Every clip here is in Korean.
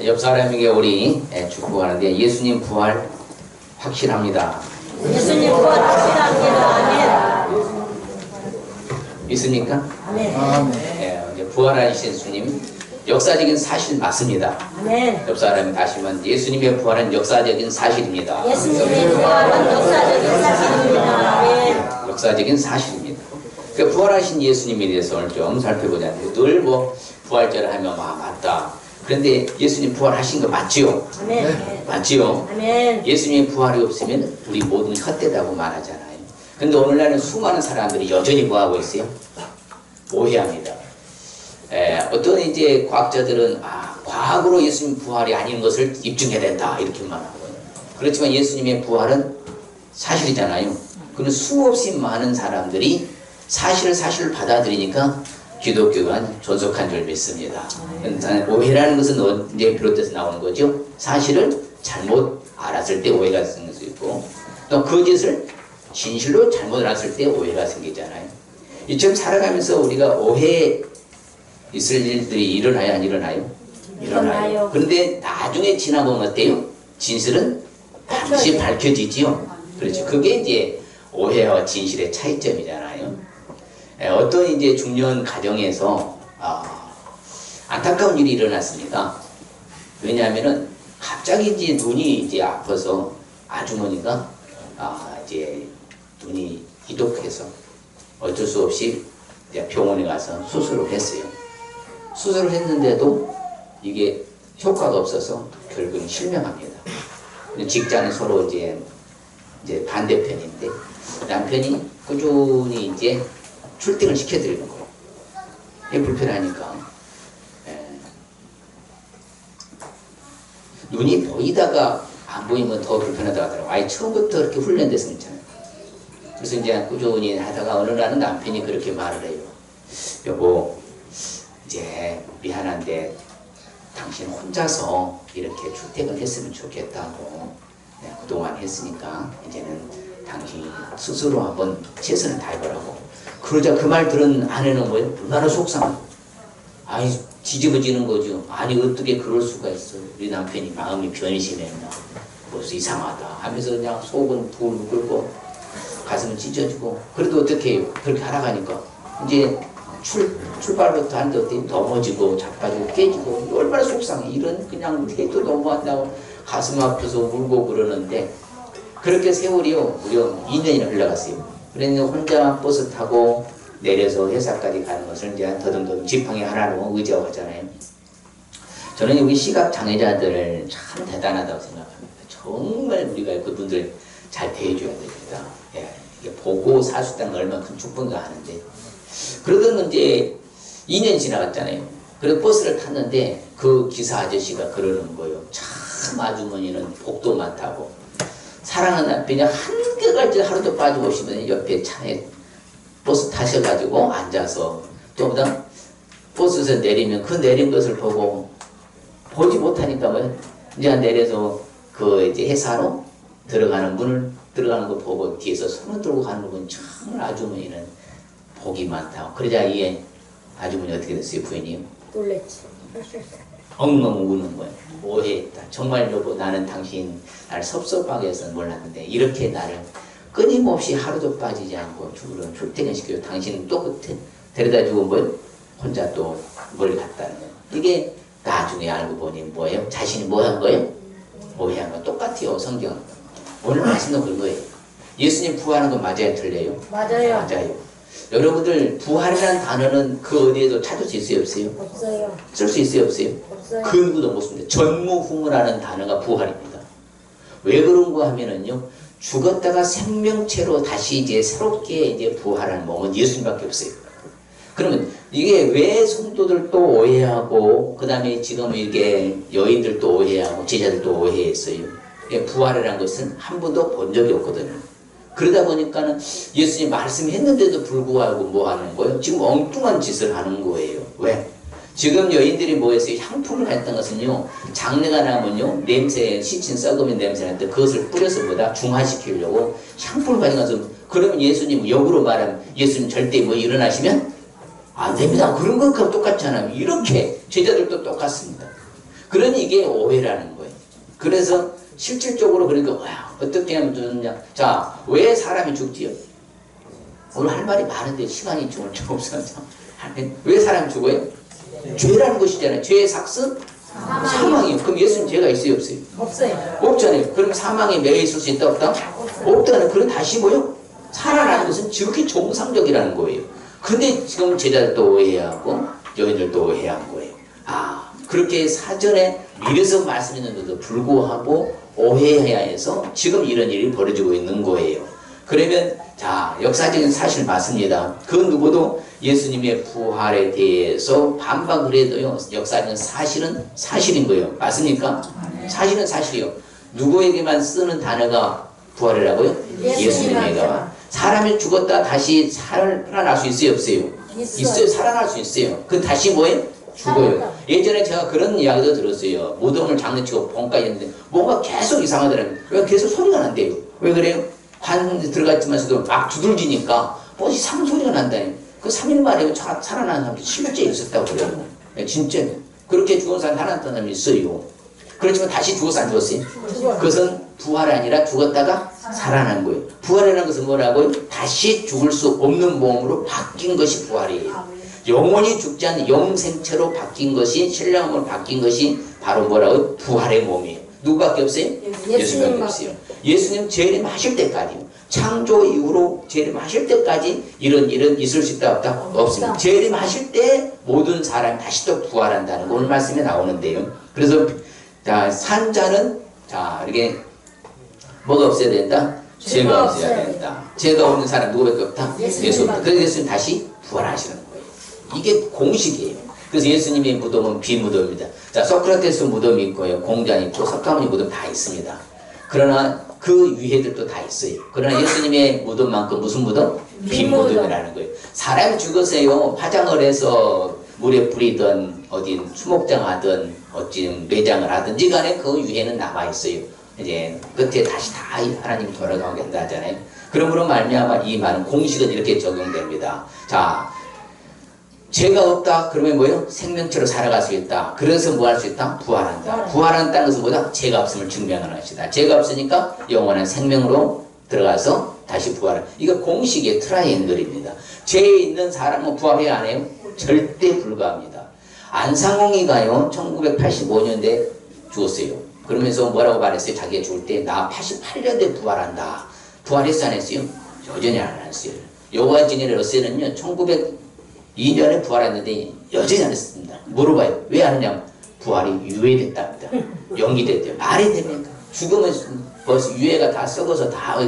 옆 사람에게 우리 축복하는데 예수님 부활 확실합니다. 예수님 부활 확실합니다. 믿습니까? 아멘. 이제 부활하신 예수님 역사적인 사실 맞습니다. 아멘. 옆 사람이 다시면 예수님의 부활은 역사적인 사실입니다. 예수님의 부활은 역사적인 사실입니다. 아멘. 역사적인 사실입니다. 그 부활하신 예수님에 대해서 오늘 좀 살펴보자. 늘 뭐 부활절을 하면 맞다. 그런데 예수님 부활하신 거 맞지요? 아멘. 맞지요? 아멘. 예수님의 부활이 없으면 우리 모든 헛되다고 말하잖아요. 근데 오늘날은 수많은 사람들이 여전히 뭐하고 있어요? 오해합니다. 어떤 이제 과학자들은 과학으로 예수님 부활이 아닌 것을 입증해야 된다 이렇게 말하고요. 그렇지만 예수님의 부활은 사실이잖아요. 그런데 수없이 많은 사람들이 사실을 받아들이니까 기독교가 존속한 줄 믿습니다. 오해라는 것은 언제 비롯돼서 나오는 거죠? 사실을 잘못 알았을 때 오해가 생길 수 있고 또 거짓을 진실로 잘못 알았을 때 오해가 생기잖아요. 이처럼 살아가면서 우리가 오해 있을 일들이 일어나요? 안 일어나요? 일어나요. 그런데 나중에 지나보면 어때요? 진실은 반드시 밝혀지지요. 그렇죠. 그게 이제 오해와 진실의 차이점이잖아요. 어떤 이제 중년 가정에서 안타까운 일이 일어났습니다. 왜냐하면은 갑자기 이제 눈이 이제 아파서 아주머니가 이제 눈이 이독해서 어쩔 수 없이 이제 병원에 가서 수술을 했어요. 수술을 했는데도 이게 효과가 없어서 결국은 실명합니다. 직장은 서로 이제 반대편인데 남편이 꾸준히 이제 출퇴근을 시켜드리는 거예요. 이게 불편하니까. 눈이 보이다가 안 보이면 더 불편하다고 하더라고요. 아예 처음부터 그렇게 훈련돼서 있잖아요. 그래서 이제 꾸준히 하다가 어느 날은 남편이 그렇게 말을 해요. 여보, 이제 미안한데 당신 혼자서 이렇게 출퇴근을 했으면 좋겠다고. 그동안 했으니까 이제는 당신이 스스로 한번 최선을 다해보라고. 그러자 그 말 들은 아내는 뭐예요? 얼마나 속상해요. 아니 뒤집어지는 거죠. 아니 어떻게 그럴 수가 있어. 우리 남편이 마음이 변심했나. 벌써 이상하다 하면서 그냥 속은 부글부글 끓고 가슴은 찢어지고 그래도 어떻게 해요? 그렇게 하나가니까 이제 출발부터 하는데 어떻게 넘어지고 자빠지고 깨지고 얼마나 속상해. 이런 그냥 해도 너무 안 나고 가슴 아파서 울고 그러는데 그렇게 세월이요 무려 2년이나 흘러갔어요. 그러니 혼자 버스 타고 내려서 회사까지 가는 것을 이제 더듬더듬 지팡이 하나로 의지하고 하잖아요. 저는 여기 시각장애자들을 참 대단하다고 생각합니다. 정말 우리가 그분들 잘 대해줘야 됩니다. 이게 보고 살 수 있다는 건 얼마나 큰 축복인가 하는데 그러던 이제 2년이 지나갔잖아요. 그래서 버스를 탔는데 그 기사 아저씨가 그러는 거예요. 참 아주머니는 복도 많다고. 사랑하는 남편이 한결같이 하루도 빠지고 오시면 옆에 차에 버스 타셔가지고 앉아서 좀 더 버스에서 내리면 그 내린 것을 보고 보지 못하니까 뭐 이제 내려서 그 이제 회사로 들어가는 거 보고 뒤에서 손을 들고 가는 거 보면 정말 아주머니는 복이 많다고. 그러자 이 아주머니 어떻게 됐어요? 부인이 놀랬지. 엉엉 우는 거예요. 오해했다. 정말 여보 나는 당신 나를 섭섭하게 해서 몰랐는데 이렇게 나를 끊임없이 하루도 빠지지 않고 출퇴근시켜요. 당신은 또 데려다주고 뭘 혼자 또 멀리 갔다는 거예요. 이게 나중에 알고 보니 뭐예요? 자신이 뭐 한 거예요? 오해한 거 똑같아요. 성경은. 오늘 말씀도 그거예요. 예수님 부활하는 거 맞아요? 틀려요? 맞아요. 맞아요. 여러분들 부활이라는 단어는 그 어디에도 찾을 수 있어요? 없어요? 없어요. 쓸 수 있어요? 없어요? 없어요. 그 누구도 못 씁니다. 전무후무라는 단어가 부활입니다. 왜 그런가 하면은요, 죽었다가 생명체로 다시 이제 새롭게 이제 부활하는 몸은 예수님밖에 없어요. 그러면 이게 왜 성도들도 오해하고, 그 다음에 지금 이게 여인들도 오해하고, 제자들도 오해했어요. 부활이라는 것은 한 번도 본 적이 없거든요. 그러다 보니까는 예수님 말씀했는데도 불구하고 뭐 하는 거예요? 지금 엉뚱한 짓을 하는 거예요. 왜? 지금 여인들이 뭐 했어요? 향품을 했던 것은요, 장례가 나면요, 냄새, 시친 썩으면 냄새 날 때 그것을 뿌려서 뭐다? 중화시키려고 향품을 가져가서, 그러면 예수님, 역으로 말하면 예수님 절대 뭐 일어나시면 안 됩니다. 그런 것과 똑같잖아요. 이렇게 제자들도 똑같습니다. 그러니 이게 오해라는 거예요. 그래서 실질적으로 그러니까 어떻게 하면 좋느냐. 자, 왜 사람이 죽지요? 오늘 할 말이 많은데 시간이 좀 없어서. 왜 사람이 죽어요? 죄라는 것이잖아요. 죄의 삭은 사망이요. 그럼 예수님 죄가 있어요, 없어요? 없어요. 없잖아요. 그럼 사망에 매여 있을 수 있다, 없다? 없다는. 그럼 다시 뭐요? 살아나는 것은 지극히 정상적이라는 거예요. 근데 지금 제자들도 오해하고 여인들도 오해한 거예요. 아, 그렇게 사전에 미래서 말씀했는데도 불구하고 오해해야 해서 지금 이런 일이 벌어지고 있는 거예요. 그러면 자, 역사적인 사실 맞습니다. 그 누구도 예수님의 부활에 대해서 반박을 해도요, 역사적인 사실은 사실인 거예요. 맞습니까? 사실은 사실이요. 누구에게만 쓰는 단어가 부활이라고요? 예수님에게만. 사람이 죽었다 다시 살아날 수 있어요, 없어요? 있어요. 살아날 수 있어요. 그 다시 뭐예요? 죽어요. 예전에 제가 그런 이야기도 들었어요. 무덤을 장난치고 본가 했는데 뭔가 계속 이상하더라고요. 왜 계속 소리가 난대요? 왜 그래요? 관 들어갔지만서도 막 두들기니까 뭐 이상한 소리가 난다니. 그 3일 만에 살아나는 사람이 실제 있었다고 그래요. 진짜 그렇게 죽은 사람이 살아났던 사람이 있어요. 그렇지만 다시 죽었어, 안 죽었어요? 그것은 부활이 아니라 죽었다가 살아난 거예요. 부활이라는 것은 뭐라고요? 다시 죽을 수 없는 몸으로 바뀐 것이 부활이에요. 영원히 죽지 않는 영생체로 바뀐 것이, 신령함으로 바뀐 것이 바로 뭐라고요? 부활의 몸이에요. 누구밖에 없어요? 예수님밖에 없어요. 예수님 재림하실 때까지, 창조 이후로 재림하실 때까지 이런 일은 있을 수 있다, 없다? 없습니다. 재림하실 때 모든 사람이 다시 또 부활한다는 거 오늘 말씀에 나오는데요. 그래서 자, 산자는 자, 이렇게 뭐가 없어야 된다? 죄가 없어야 된다. 죄가 없는 사람 누구밖에 없다? 예수입니다. 그래서 예수님 다시 부활하시는 거예요. 이게 공식이에요. 그래서 예수님의 무덤은 비무덤입니다. 자, 소크라테스 무덤이 있고요, 공장 있고, 석가모니 무덤 다 있습니다. 그러나 그 위에들도 다 있어요. 그러나 예수님의 무덤만큼 무슨 무덤? 비무덤이라는 거예요. 사람이 죽어서요, 화장을 해서 물에 뿌리든 어디 수목장 하든 어찌 매장을 하든지 간에 그 위에는 남아있어요. 이제 끝에 다시 다 하나님 돌아가게 한다 하잖아요. 그러므로 말미암아 이 말은 공식은 이렇게 적용됩니다. 자, 죄가 없다 그러면 뭐예요? 생명체로 살아갈 수 있다. 그래서 뭐 할 수 있다? 부활한다. 부활한다는 것은 뭐다? 죄가 없음을 증명하는 것이다. 죄가 없으니까 영원한 생명으로 들어가서 다시 부활을. 이거 공식의 트라이앵글입니다. 죄 있는 사람은 부활해야 안 해요? 절대 불가합니다. 안상홍이가요, 1985년대 죽었어요. 그러면서 뭐라고 말했어요? 자기가 죽을 때 나 88년대 부활한다. 부활했어, 안 했어요? 여전히 안 했어요. 요가진의 러셀은요, 1902년에 부활했는데 여전히 안 했습니다. 물어봐요. 왜 안 했냐면 부활이 유예됐답니다. 연기됐대요. 말이 됩니까? 죽으면 벌써 유예가 다 썩어서 다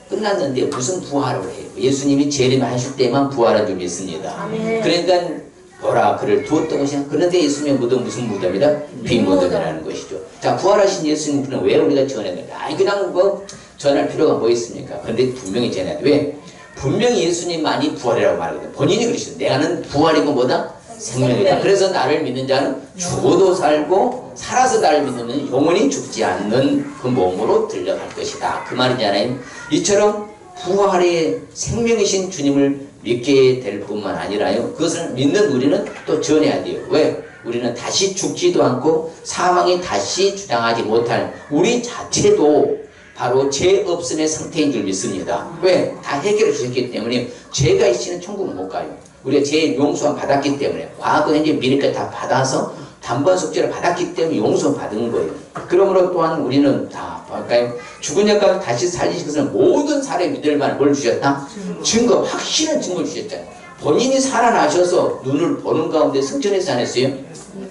끝났는데 무슨 부활을 해요? 예수님이 재림하실 때만 부활한 줄 믿습니다. 그러니까 뭐라 그를 두었던 것이냐? 그런데 예수님의 무덤 무슨 무덤이다? 비무덤이라는 것이죠. 자, 부활하신 예수님은 왜 우리가 전해야 아니 그냥 뭐 전할 필요가 뭐 있습니까? 그런데 분명히 전해야 돼. 왜? 분명히 예수님만이 부활이라고 말하거든. 본인이 그러시죠. 내가는 부활이고 뭐다? 생명이다. 그래서 나를 믿는 자는 죽어도 살고 살아서 나를 믿으면 영원히 죽지 않는 그 몸으로 들려갈 것이다. 그 말이잖아요. 이처럼 부활의 생명이신 주님을 믿게 될 뿐만 아니라요, 그것을 믿는 우리는 또 전해야 돼요. 왜? 우리는 다시 죽지도 않고 사망이 다시 주장하지 못할 우리 자체도 바로 죄 없음의 상태인 줄 믿습니다. 왜? 다 해결해 주셨기 때문에 죄가 있으면 천국은 못 가요. 우리가 죄 용서를 받았기 때문에 과거, 현재, 미래까지 다 받아서 단번 속죄를 받았기 때문에 용서 받은 거예요. 그러므로 또한 우리는 다 볼까요? 죽은 자가 다시 살리신 것은 모든 사람이 믿을 만한 뭘 주셨다? 증거, 확실한 증거를 주셨잖아요. 본인이 살아나셔서 눈을 보는 가운데 승천해서 안 했어요?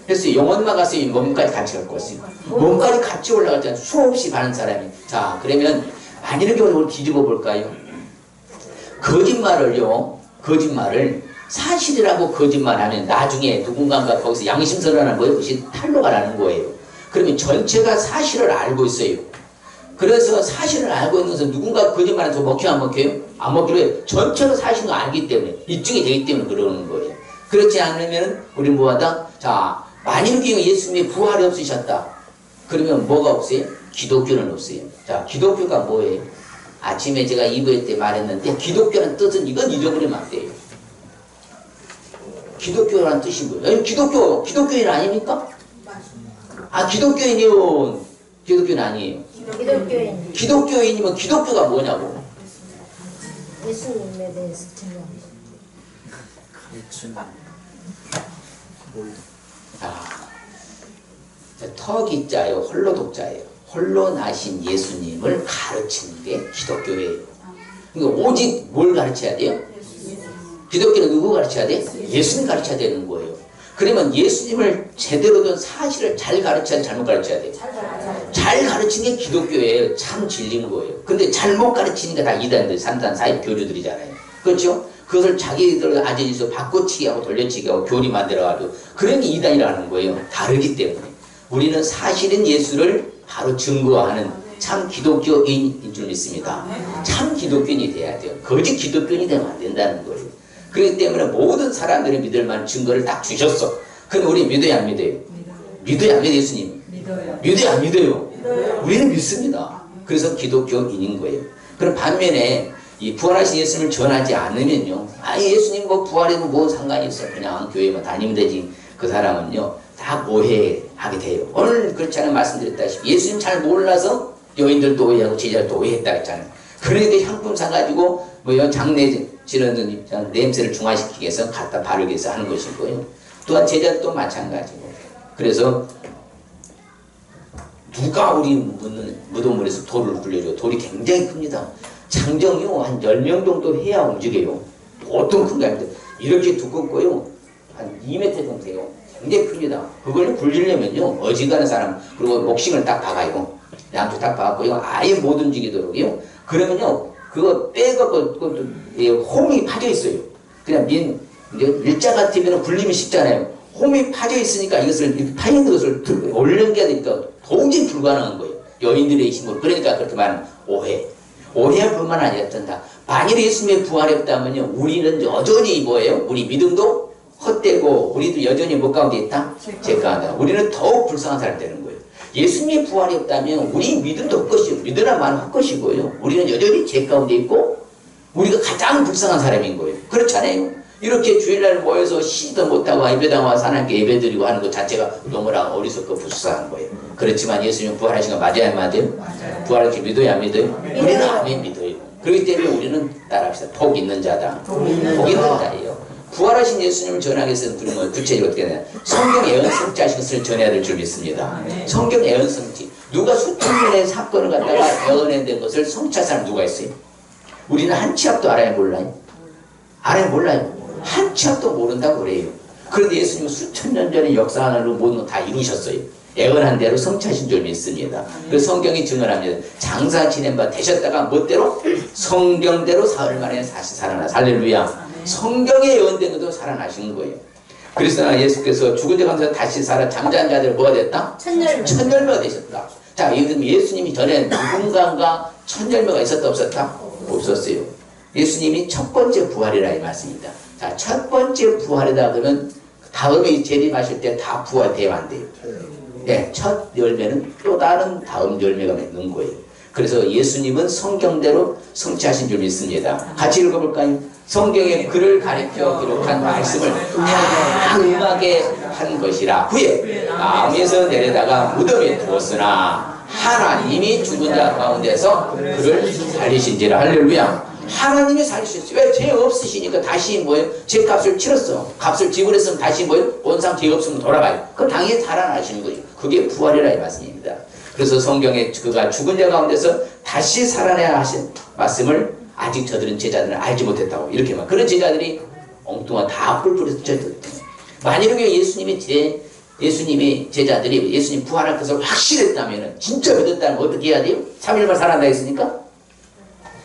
했어요. 영혼만 갔어요. 몸까지 같이 갈 것이요. 몸까지 같이 올라갔잖아요. 수없이 많은 사람이. 자, 그러면 만일에 우리 뒤집어 볼까요? 거짓말을 사실이라고 거짓말하면 나중에 누군가가 거기서 양심선언하는 거예요. 그것이 탄로가 나는 거예요. 그러면 전체가 사실을 알고 있어요. 그래서 사실을 알고 있는 것은 누군가 거짓말해서 먹혀요, 안 먹혀요? 안 먹기로 해요. 전체가 사실을 알기 때문에, 입증이 되기 때문에 그러는 거예요. 그렇지 않으면 우리 뭐하다? 자, 만일에 예수님이 부활이 없으셨다. 그러면 뭐가 없어요? 기독교는 없어요. 자, 기독교가 뭐예요? 아침에 제가 2부 때 말했는데 기독교라는 뜻은 이건 잊어버리면 안 돼요. 기독교라는 뜻이 뭐예요? 기독교인 아닙니까? 아, 기독교인이요. 기독교는 아니에요. 기독교인. 기독교인이면 기독교가 뭐냐고. 예수님에 대해서 증거합니다. 터기자요, 홀로 독자예요. 홀로 나신 예수님을 가르치는 게 기독교예요. 그러니까 오직 뭘 가르쳐야 돼요? 기독교는 누구 가르쳐야 돼? 예수님 가르쳐야 되는 거예요. 그러면 예수님을 제대로 된 사실을 잘 가르쳐야 돼, 잘못 가르쳐야 돼요? 잘 가르치는 게 기독교예요. 참 진리인 거예요. 근데 잘못 가르치니까 다 이단들, 산단, 사입 교류들이잖아요. 그렇죠? 그것을 자기들 아재지서 바꿔치기하고 돌려치기하고 교리 만들어가지고 그런 게 이단이라는 거예요. 다르기 때문에. 우리는 사실은 예수를 바로 증거하는 참 기독교인인 줄 믿습니다. 참 기독교인이 돼야 돼요. 거짓 기독교인이 되면 안 된다는 거예요. 그렇기 때문에 모든 사람들이 믿을 만한 증거를 딱 주셨어. 그럼 우리 믿어야 안 믿어요? 믿어야 안 믿어요, 예수님? 믿어야 안 믿어요? 우리는 믿습니다. 그래서 기독교인인 거예요. 그럼 반면에 이 부활하신 예수님을 전하지 않으면요, 아, 예수님 뭐 부활이면 뭐 상관이 있어, 그냥 교회만 다니면 되지. 그 사람은요 다 오해하게 돼요. 오늘 그렇지 않은 말씀드렸다시피 예수님 잘 몰라서 여인들도 오해하고 제자들도 오해했다 했잖아요. 그러니까 향품 사가지고 뭐 장례 치르는 냄새를 중화시키기 위해서 갖다 바르기 위해서 하는 것이고요. 또한 제자도 마찬가지고. 그래서 누가 우리 무덤물에서 돌을 굴려줘. 돌이 굉장히 큽니다. 장정이요 한 10명 정도 해야 움직여요. 보통 큰 게 아닙니다. 이렇게 두껍고요 한 2m 정도 돼요. 굉장히 큽니다. 그걸 굴리려면요 어지간한 사람 그리고 목싱을 딱 박아요. 양쪽 딱 박았고요 아예 못 움직이도록요. 그러면요 그거 빼갖고 그것도 홈이 파져 있어요. 그냥 일자 같으면 굴리면 쉽잖아요. 홈이 파져 있으니까 이것을 파져 있는 것을 올려야 되니까 도저히 불가능한 거예요. 여인들의 힘으로. 그러니까 그렇게 말하는 오해할 뿐만 아니라 다 만일 예수님의 부활이 없다면요 우리는 여전히 뭐예요? 우리 믿음도 헛되고 우리도 여전히 뭐 가운데 있다? 죄 가운데. 우리는 더욱 불쌍한 사람이 되는 거예요. 예수님의 부활이 없다면 우리 믿음도 헛것이고 믿으나 마는 헛것이고요. 우리는 여전히 죄 가운데 있고 우리가 가장 불쌍한 사람인 거예요. 그렇잖아요. 이렇게 주일날 모여서 시도 못하고 예배당 와서 하나님께 예배드리고 하는 것 자체가 너무나 어리석고 불쌍한 거예요. 그렇지만 예수님 부활하신 거 맞아요? 안 맞아요? 부활하신 믿어요? 안 믿어요? 우리는 아멘 믿어요. 그렇기 때문에 우리는 따라합시다. 복 있는 자다. 복 있는 자예요. 부활하신 예수님을 전하기 위해서는 그러면 구체적으로 어떻게 되냐? 성경 예언성취하신 것을 전해야 될 줄 믿습니다. 성경 예언성취. 누가 수천 년의 사건을 갖다가 예언된 것을 성취한 사람 누가 있어요? 우리는 한 치 앞도 알아요? 몰라요? 알아요? 몰라요? 한 치 앞도 모른다고 그래요. 그런데 예수님은 수천 년 전에 역사하는 모든 거 다 이루셨어요. 예언한 대로 성취하신 줄 믿습니다. 그래서 성경이 증언합니다. 장사 지낸 바 되셨다가 멋대로 성경대로 사흘 만에 다시 살아나서 할렐루야. 성경에 예언된 것도 살아나신 거예요. 그래서 예수께서 죽은 자 가운데서 다시 살아 잠자는 자들 뭐가 됐다? 천열매가 되셨다. 자, 예수님이 전에 누군가가 천열매가 있었다 없었다? 없었어요. 예수님이 첫 번째 부활이라 이 말씀입니다. 자, 첫 번째 부활이다 그러면 다음에 재림하실 때 다 부활돼야 안 돼요. 네, 첫 열매는 또 다른 다음 열매가 맺는 거예요. 그래서 예수님은 성경대로 성취하신 줄 믿습니다. 같이 읽어볼까요? 성경에 그를 가리켜 기록한 말씀을 다 응하게 한 것이라. 후에 마음에서 내려다가 무덤에 두었으나 하나님이 죽은 자 가운데서 그를 살리신지라. 할렐루야. 하나님이 살리셨어요. 왜? 죄 없으시니까 다시 뭐예요? 죄 값을 치렀어. 값을 지불했으면 다시 뭐예요? 원상 죄 없으면 돌아가요. 그럼 당연히 살아나시는 거죠. 그게 부활이라 이 말씀입니다. 그래서 성경에 그가 죽은 자 가운데서 다시 살아내야 하신 말씀을 아직 저들은 제자들은 알지 못했다고. 이렇게 막 그런 제자들이 엉뚱한 다 뿔뿔해서 젖었대요. 만약에 예수님이 제자들이 예수님 부활할 것을 확실했다면 진짜 믿었다면 어떻게 해야 돼요? 3일만 살아난다 했으니까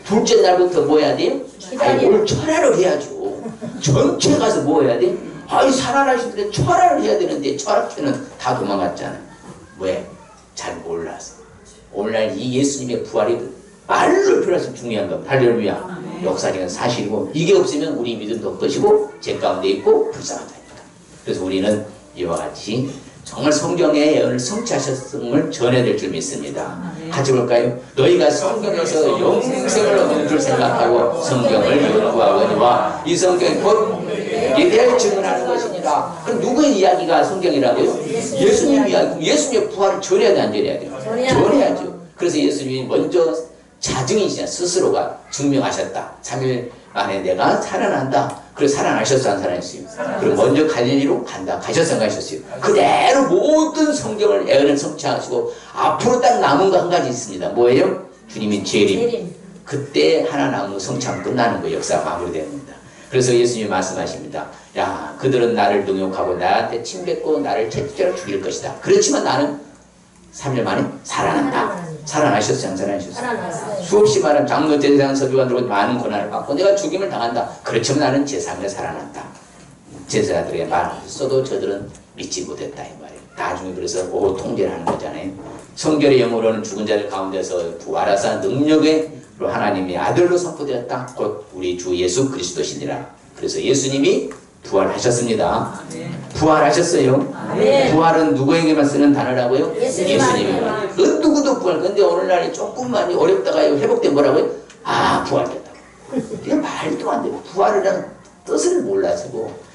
둘째 날부터 뭐 해야 돼요? 아니, 뭘 철야를 해야죠. 전체 가서 뭐 해야 돼? 아니, 살아나시는데 철야를 해야 되는데 철학회는 다 도망갔잖아요. 왜? 잘 몰라서. 오늘날 이 예수님의 부활이 말로 표현해서 중요한 겁니다. 할렐루야. 역사적인 사실이고 이게 없으면 우리 믿음도 없것이고 죄 가운데 있고 불쌍하다니까. 그래서 우리는 이와 같이 정말 성경의 예언을 성취하셨음을 전해야 될 줄 믿습니다. 같이 볼까요? 너희가 성경에서 영생을 얻는 줄 생각하고 성경을 연구하거니와 이 성경이 곧 너희에게 그래야 증언하는 것이니라. 그럼 누구의 이야기가 성경이라고요? 예수님 이야기. 예수님의 부활을 전해야 돼, 안 전해야 돼요? 전해야죠. 그래서 예수님이 먼저 자증이시냐, 스스로가 증명하셨다. 3일 만에 내가 살아난다. 그래서 살아나셨어, 안 살아났어요? 그리고 먼저 갈릴리로 간다. 가셨어, 안 가셨어요? 그대로 모든 성경을 애언을 성취하시고 앞으로 딱 남은 거 한 가지 있습니다. 뭐예요? 주님이 재림. 그때 하나 남은 성취하면 끝나는 거예요. 역사가 마무리됩니다. 그래서 예수님이 말씀하십니다. 야, 그들은 나를 능욕하고 나한테 침뱉고 나를 채찍질로 죽일 것이다. 그렇지만 나는 3일 만에 살아난다. 살아나셨어요? 안 살아나셨어요? 수없이 많은 장로, 제사장, 서기관들과 많은 고난을 받고 내가 죽임을 당한다. 그렇지만 나는 제3일에 살아난다. 제사들의 말을 써도 저들은 믿지 못했다 이 말이에요. 나중에 그래서 오후 통제를 하는 거잖아요. 성결의 영으로는 죽은 자들 가운데서 부활하사 능력의 하나님의 아들로 선포되었다. 곧 우리 주 예수 그리스도시니라. 그래서 예수님이 부활하셨습니다. 부활하셨어요. 부활은 누구에게만 쓰는 단어라고요? 예수님에게만. 그 누구도 부활. 근데 오늘날이 조금만 어렵다가요. 회복된 뭐라고요? 아, 부활됐다고. 이게 말도 안 돼요. 부활이라는 뜻을 몰라서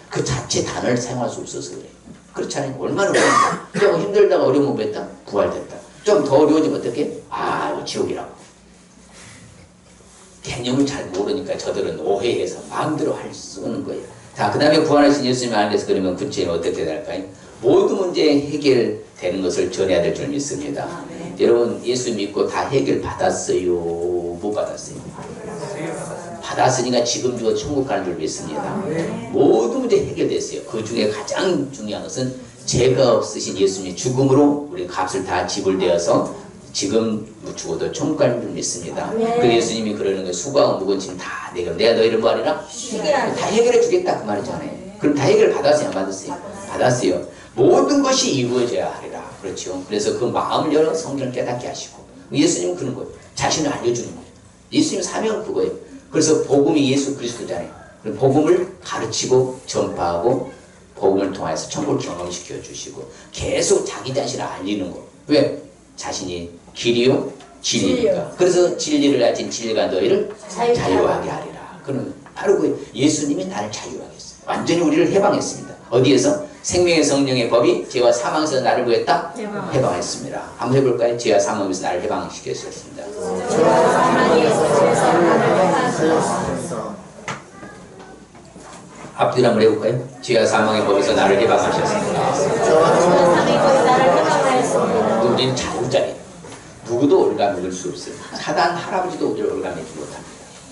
그 자체 단어를 사용할 수 없어서 그래요. 그렇잖아요. 얼마나 어렵다. 좀 힘들다가 어려우면 뭐 했다? 부활됐다. 좀 더 어려워지면 어떻게? 아, 이거 지옥이라고. 개념을 잘 모르니까 저들은 오해해서 마음대로 할 수 없는 거예요. 자, 그 다음에 부활하신 예수님 안에서 그러면 구체는 어떻게 될까요? 모든 문제 해결되는 것을 전해야 될 줄 믿습니다. 여러분, 예수 믿고 다 해결 받았어요? 못 받았어요? 받았으니까 지금 주어 천국 가는 줄 믿습니다. 모든 문제 해결됐어요. 그 중에 가장 중요한 것은 죄가 없으신 예수님의 죽음으로 우리 값을 다 지불되어서 지금 죽어도 천국 가는 줄 믿습니다. 그 예수님이 그러는 거예요. 수고하고 무거운 짐 다 내가 너희를 뭐 하리라? 다 해결해 주겠다 그 말이잖아요. 그럼 다 해결 받았어요? 안 받았어요? 받았어요. 모든 것이 이루어져야 하리라. 그렇죠. 그래서 그 마음을 열어 성경을 깨닫게 하시고 예수님은 그런 거예요. 자신을 알려주는 거예요. 예수님 사명은 그거예요. 그래서 복음이 예수 그리스도잖아요. 복음을 가르치고 전파하고 복음을 통해서 천국을 경험시켜 주시고 계속 자기 자신을 알리는 거. 왜? 자신이 길이요 진리니까. 그래서 진리를 가진 진리가 너희를 자유하게 하리라. 그럼 바로 그 예수님이 나를 자유하게 했어요. 완전히 우리를 해방했습니다. 어디에서? 생명의 성령의 법이 죄와 사망에서 나를 구했다? 해방했습니다. 한번 해볼까요? 죄와 사망에서 나를 해방시켰습니다. 앞뒤로 한번 해볼까요? 죄와 사망의 법에서 나를 해방하셨습니다. 우리는 자유자예요. 누구도 올가매길 수 없어요. 사단 할아버지도 우리를 올가매지 못합니다.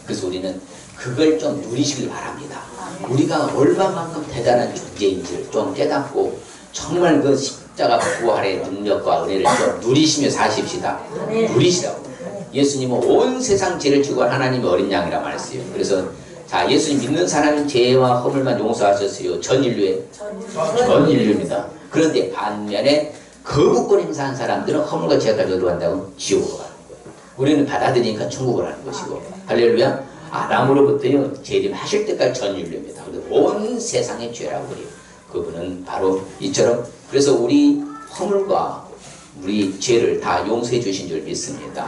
그래서 우리는 그걸 좀 누리시길 바랍니다. 우리가 얼마만큼 대단한 존재인지를 좀 깨닫고 정말 그 십자가 부활의 능력과 은혜를 좀 누리시며 사십시다. 누리시라고. 예수님은 온 세상 죄를 지고 하나님의 어린 양이라 말했어요. 그래서 자, 예수님 믿는 사람은 죄와 허물만 용서하셨어요. 전 인류에? 전 인류입니다. 그런데 반면에 거부권 행사한 사람들은 허물과 죄까지 어디로 간다고? 지옥으로 가는 거예요. 우리는 받아들이니까 천국을 가는 것이고. 할렐루야. 아담으로부터요 재림하실 때까지 전 인류입니다. 온 세상의 죄라고 그래요. 그분은 바로 이처럼 그래서 우리 허물과 우리 죄를 다 용서해 주신 줄 믿습니다.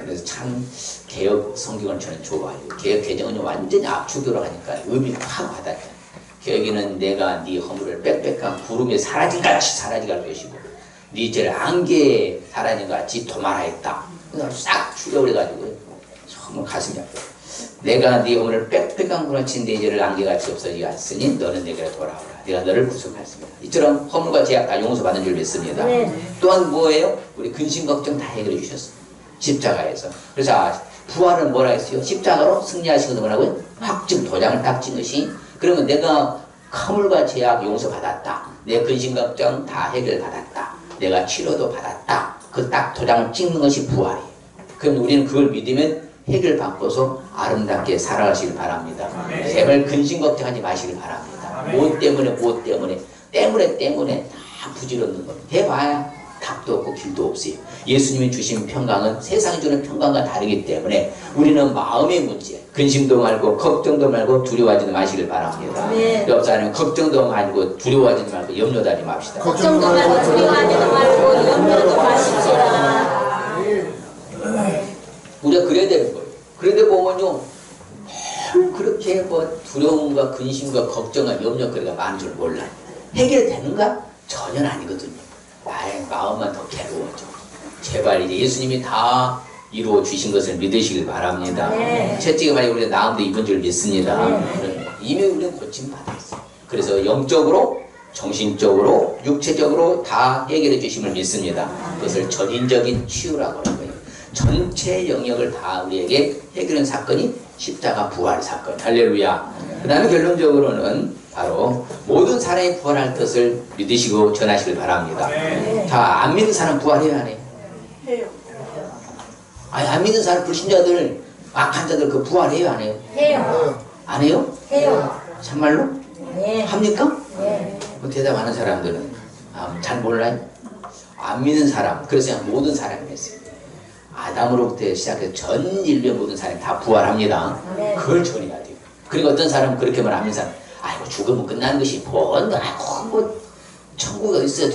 그래서 참 개혁 성경을 저는 좋아해요. 개혁 개정은 완전히 압축으로 하니까 의미 확 와닿아요. 개혁에는 내가 네 허물을 빽빽한 구름에 사라진같이 사라지갈 것이고 네 죄를 안개에 사라진같이 도말하였다. 그래서 싹 죽여버려가지고 정말 가슴이 아파요. 내가 네 허물을 빽빽한 구름같이 네 죄를 안개같이 없어지게 했으니 너는 내게로 돌아오라. 내가 너를 구속하였습니다. 이처럼 허물과 죄악 다 용서받는 줄 믿습니다. 또한 뭐예요? 우리 근심 걱정 다 해결해 주셨어요. 십자가에서. 그래서 부활은 뭐라 했어요? 십자가로 승리하시거든 뭐라고요? 확증 도장을 딱 찍은 것이 그러면 내가 허물과 죄악 용서받았다. 내 근심 걱정 다 해결받았다. 내가 치료도 받았다. 그 딱 도장을 찍는 것이 부활이에요. 그럼 우리는 그걸 믿으면 해결받고서 아름답게 살아가시길 바랍니다. 제발 근심 걱정하지 마시길 바랍니다. 뭐 때문에 다 부질없는 겁니다. 해봐야 답도 없고 길도 없어요. 예수님이 주신 평강은 세상이 주는 평강과 다르기 때문에 우리는 마음의 문제, 근심도 말고 걱정도 말고 두려워하지 마시길 바랍니다. 옆 사람은 걱정도 말고 두려워하지 말고 염려도 하지 맙시다. 걱정도 말고 두려워하지 말고 염려도 마십시다. 우리가 그래야 되는 거예요. 그런데 보면요 별 그렇게 뭐 두려움과 근심과 걱정과 염려거리가 많은 줄 몰라. 해결되는가? 전혀 아니거든요. 나의 마음만 더 괴로워져. 제발 이제 예수님이 다 이루어 주신 것을 믿으시길 바랍니다. 네. 채찍에 많이 우리가 나음도 입은 줄 믿습니다. 이미 우리는 고침 받았어. 그래서 영적으로, 정신적으로, 육체적으로 다 해결해 주심을 믿습니다. 그것을 전인적인 치유라고 하는 거예요. 전체 영역을 다 우리에게 해결한 사건이 십자가 부활 사건. 할렐루야. 그 다음에 결론적으로는 바로 모든 사람이 부활할 것을 믿으시고 전하시길 바랍니다. 자, 안 믿는 사람 부활해야 하네. 해요. 아니, 안 믿는 사람 불신자들, 악한 자들 그 부활해야 안 해요? 해요. 안 해요? 해요. 참말로? 네. 합니까? 네. 뭐 대답하는 사람들은 잘 몰라요? 안 믿는 사람, 그래서 그냥 모든 사람이 했어요. 아담으로부터 시작해서 전 인류의 모든 사람이 다 부활합니다. 네. 그걸 전해야 돼요. 그리고 어떤 사람은 그렇게 말 안 믿는 사람, 아이고 죽으면 끝나는 것이 뭐 천국이 어디 있어요?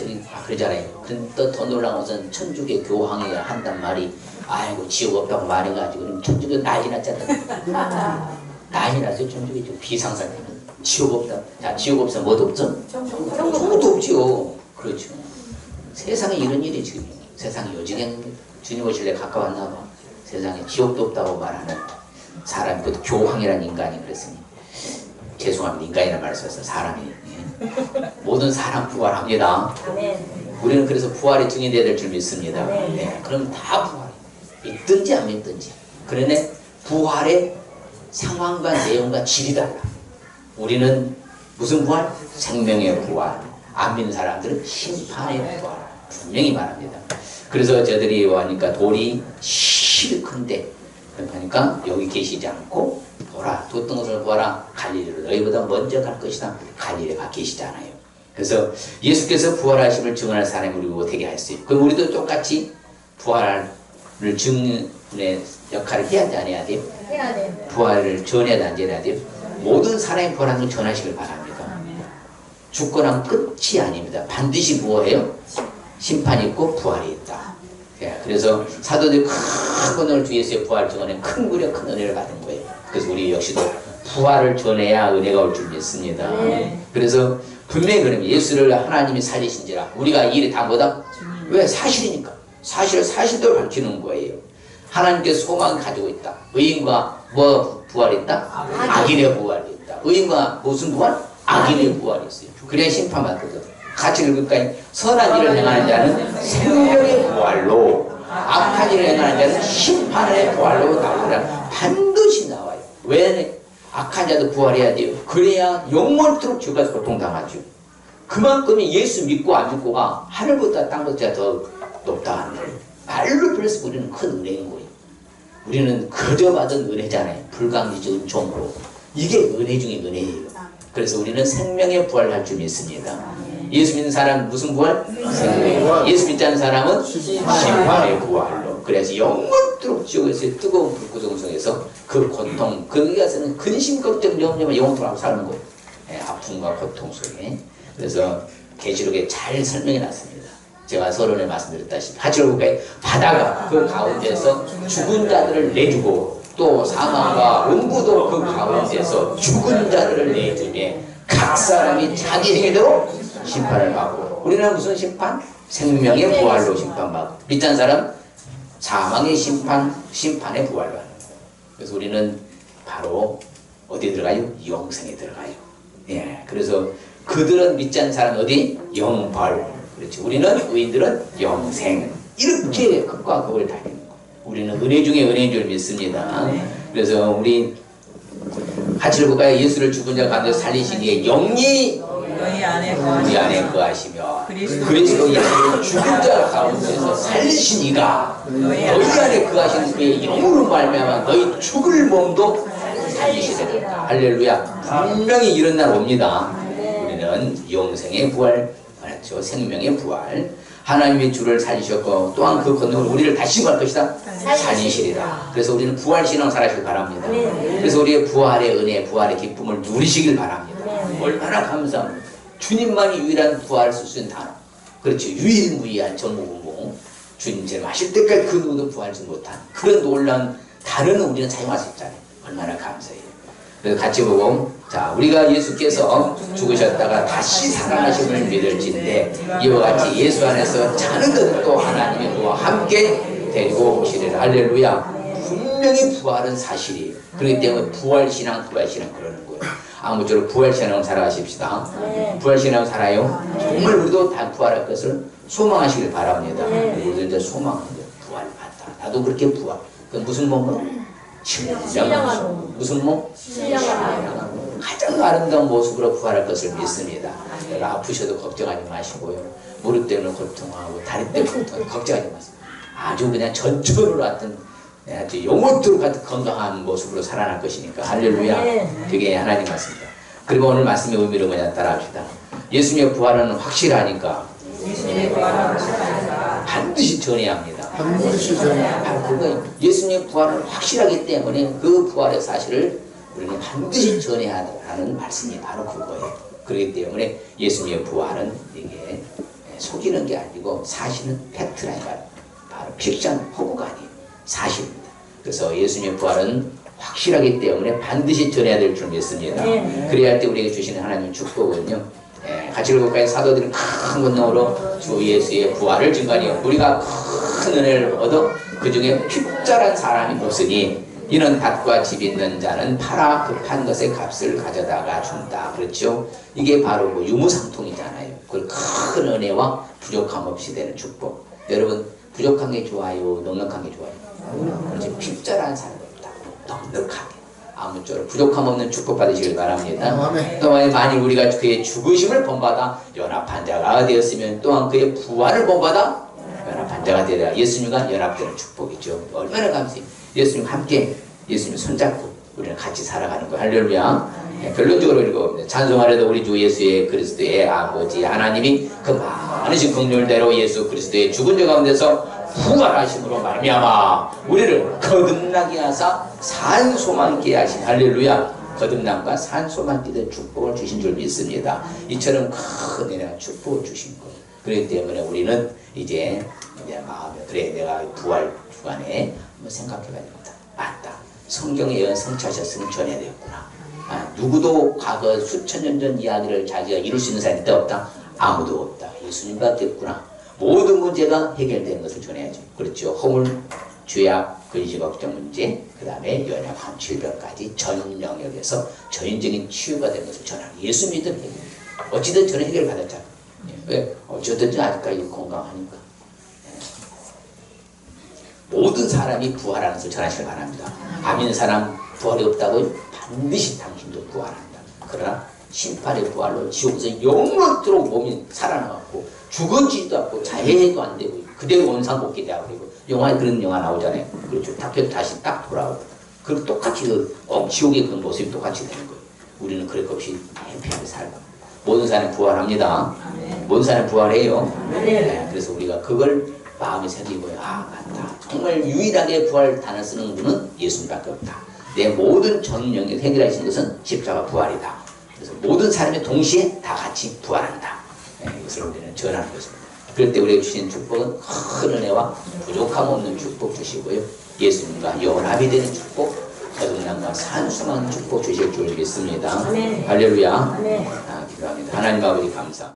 그러잖아요. 근데 또 더 놀라운 것은 천주교 교황이 한단 말이, 아이고 지옥 없다고 말해가지고 그럼 천주교 난리 났잖아. 난리 났어요. 천주교 좀 비상사태는 지옥 없다. 자, 지옥 없으면 뭐도 없죠? 천국도 없지요. 그렇죠. 세상에 이런 일이 지금 세상이 요지경입니다. 주님 오실래 가까웠나 봐. 세상에 지옥도 없다고 말하는 사람이, 그것도 교황이라는 인간이 그랬으니, 죄송합니다. 인간이라는 말을 써서 사람이. 모든 사람 부활합니다. 아멘. 우리는 그래서 부활이 증인되어야 될 줄 믿습니다. 아멘. 네, 그럼 다 부활해. 믿든지 안 믿든지. 그러네 부활의 상황과 내용과 질이 달라. 우리는 무슨 부활? 생명의 부활. 안 믿는 사람들은 심판의 부활. 분명히 말합니다. 그래서 저들이 와니까 돌이 실큰데, 그러니까 여기 계시지 않고 보라, 돛등을 보아라, 갈릴리로 너희보다 먼저 갈 것이다. 갈릴리에 가 계시잖아요. 그래서 예수께서 부활하심을 증언할 사람이 우리 못하게 했어요. 그럼 우리도 똑같이 부활을 증언의 역할을 해야 돼, 안 해야 돼요? 해야 돼. 부활을 전해야 돼, 안 해야 돼요? 모든 사람이 부활하는 걸 전하시길 바랍니다. 죽거나 끝이 아닙니다. 반드시 뭐예요? 심판이 있고 부활이 있다. 예, 그래서 사도들이 큰 권한을 주의했어요. 부활 증언에 큰 구려 큰 은혜를 받은 거예요. 그래서 우리 역시도 부활을 전해야 은혜가 올 줄 믿습니다. 그래서 분명히 그러면 예수를 하나님이 살리신지라 우리가 이 일이 다 뭐다? 왜? 사실이니까. 사실을 사실대로 밝히는 거예요. 하나님께서 소망을 가지고 있다. 의인과 뭐 부활이 있다? 악인의 부활이 있다. 의인과 무슨 부활? 악인의 부활이 있어요. 그래야 심판받거든. 같이 읽을까요? 선한 일을 행하는 자는 생명의 부활로, 악한 일을 행하는 자는 심판의 부활로 나오리라. 반드시 나와요. 왜? 악한 자도 부활해야 돼요. 그래야 영원토록 지옥에서 고통당하죠. 그만큼 예수 믿고 안 믿고가 하늘보다 땅보다 더 높다 하는 거예요. 말로 표현해서 우리는 큰 은혜인 거예요. 우리는 그저 받은 은혜잖아요. 불강지적 은총으로. 이게 은혜 중에 은혜예요. 그래서 우리는 생명의 부활할 줄 믿습니다. 예수 믿는 사람은 무슨 부활? 생명의 부활. 예수 믿지 않는 사람은 심판의 부활로. 그래서 영원토록 지옥에서의 뜨거운 불구정성에서 그 고통, 거기가서는 근심, 걱정, 염려만 영원토록 살는 거예요. 네, 아픔과 고통 속에. 그래서 계시록에 잘 설명해 놨습니다. 제가 서론에 말씀드렸다시피 하칠국의 바다가 그 가운데서 죽은 자들을 내주고, 또 사망과 음부도 그 가운데서 죽은 자들을 내주며 각 사람이 자기 행위대로 심판을 받고, 우리는 무슨 심판? 생명의 부활로 심판받고, 믿지 않는 사람 사망의 심판, 심판의 부활로 하는 거예요. 그래서 우리는 바로 어디에 들어가요? 영생에 들어가요. 예, 그래서 그들은 믿지 않는 사람 어디? 영벌. 그렇지. 우리는 의인들은 영생. 이렇게 극과 극을 다니는 거예요. 우리는 은혜 중에 은혜인 줄 믿습니다. 그래서 우리 하칠국가에 예수를 죽은 자 가운데 살리시기에 영이 우리 안에 거하시며 그리스도 안에 죽은 자 가운데서 살리시니가 너희 안에 거하시는 그의 영으로 말미암아 너희 죽을 몸도 살리시리라. 할렐루야. 분명히 이런 날 옵니다. 우리는 영생의 부활, 맞죠? 생명의 부활. 하나님이 주를 살리셨고 또한 그 건너로 우리를 다시 구할 것이다. 살리시리라. 그래서 우리는 부활신앙 살아시길 바랍니다. 그래서 우리의 부활의 은혜, 부활의 기쁨을 누리시길 바랍니다. 얼마나 감사합니다. 주님만이 유일한 부활을 쓸 수 있는 단어. 그렇죠. 유일무이한 전무후무. 주님 제일 마실 때까지 그 누구도 부활하지 못한 그런 놀라운 단어는 우리는 사용할 수 있잖아요. 얼마나 감사해요. 그래서 같이 보고, 자, 우리가 예수께서 죽으셨다가 다시 살아나심을 믿을진데 이와 같이 예수 안에서 자는 것도 하나님의 그와 함께 데리고 오시리라. 할렐루야. 분명히 부활은 사실이에요. 그렇기 때문에 부활신앙 그러는 거예요. 아무쪼록 부활신앙을 살아가십시다. 부활신앙을 살아요. 정말 우리도 다 부활할 것을 소망하시길 바랍니다. 우리도 이제 소망하는 거예요. 부활받다. 나도 그렇게 부활. 그 무슨 몸으로? 신령한 몸. 무슨 몸? 신령한 몸. 가장 아름다운 모습으로 부활할 것을 믿습니다. 내가 아프셔도 걱정하지 마시고요. 무릎 때문에 고통하고 다리 때문에 걱정하지 마세요. 아주 그냥 전천으로 같은 아주 영원토록 같은 건강한 모습으로 살아날 것이니까. 할렐루야. 그게 하나님 말씀입니다. 그리고 오늘 말씀의 의미를 그냥 따라합시다. 예수님의 부활은 확실하니까 반드시 전해야 합니다. 반드시 전해야 합니다. 그거 예수님의 부활은 확실하기 때문에 그 부활의 사실을 우리는 반드시 전해야 하는 말씀이 바로 그거예요. 그렇기 때문에 예수님의 부활은 이게 속이는 게 아니고 사실은 팩트라니까 바로 픽션, 허구가 아니에요. 사실입니다. 그래서 예수님의 부활은 확실하기 때문에 반드시 전해야 될 줄 믿습니다. 그래야 할 때 우리에게 주시는 하나님의 축복은요. 같이 읽어볼까요? 사도들은 큰 권능으로 주 예수의 부활을 증거하니 우리가 큰 은혜를 얻어 그 중에 핍절한 사람이 없으니 이는 밭과 집 있는 자는 팔아 급한 것의 값을 가져다가 준다. 그렇죠? 이게 바로 그 유무상통이잖아요. 그 큰 은혜와 부족함 없이 되는 축복. 여러분 부족한 게 좋아요? 넉넉한 게 좋아요? 그렇지. 핍절한 사람이 없다. 넉넉하게. 아무쪼록 부족함 없는 축복 받으시길 바랍니다. 또 만일 우리가 그의 죽으심을 본받아 연합한 자가 되었으면 또한 그의 부활을 본받아 연합한 자가 되리라. 예수님과 연합되는 축복이죠. 얼마나 감사해요. 예수님과 함께 예수님 손잡고 우리는 같이 살아가는 거. 할렐루야. 결론적으로 읽어봅니다. 찬송하려도 우리 주 예수의 그리스도의 아버지 하나님이 그 많으신 긍휼대로 예수 그리스도의 죽은 자 가운데서 부활하심으로 말미암아 우리를 거듭나게 하사 산 소망 있게 하신. 할렐루야. 거듭남과 산 소망 있는 축복을 주신 줄 믿습니다. 이처럼 큰 은혜와 축복을 주신 것. 그렇기 때문에 우리는 이제 마음에 그래 내가 부활 주간에 한번 생각해 봐야 됩니다. 맞다. 성경에 예언 성취하셨으면 전해야 되겠구나. 누구도 과거 수천 년 전 이야기를 자기가 이룰 수 있는 사람이 없다. 아무도 없다. 예수님밖에 없구나. 모든 문제가 해결되는 것을 전해야죠. 그렇죠. 허물, 죄악, 근심, 걱정 문제, 그 다음에 연약한 질병까지 전 영역에서 전인적인 치유가 되는 것을 전하는 예수 믿음 해결. 어찌든 저는 해결 받았잖아요. 왜? 어쨌든 아직까지 건강하니까. 모든 사람이 부활하는 것을 전하시길 바랍니다. 안 믿는 사람 부활이 없다고 반드시 당신도 부활한다. 그러나 심판의 부활로 지옥에서 영원토록 몸이 살아나갖고 죽어지지도 않고 자해도 안 되고 그대로 원상복귀 되어버리고 영화에 그런 영화 나오잖아요. 그렇죠. 다시 딱 돌아오고 그럼 똑같이 지옥의 그 모습이 똑같이 되는 거예요. 우리는 그럴 것 없이 해피하게 살고 모든 사람이 부활합니다. 모든 사람이 부활해요. 그래서 우리가 그걸 마음에 새기고요. 맞다. 정말 유일하게 부활 단어 쓰는 분은 예수님밖에 없다. 내 모든 전 영역 해결하시는 것은 십자가 부활이다. 그래서 모든 사람이 동시에 다 같이 부활한다. 이것을 우리는 전하는 것입니다. 그럴 때 우리에게 주신 축복은 큰 은혜와 부족함 없는 축복 주시고요. 예수님과 연합이 되는 축복, 거듭남과 산수만 축복 주실 줄 믿습니다. 할렐루야. 기도합니다. 하나님 아버지 감사.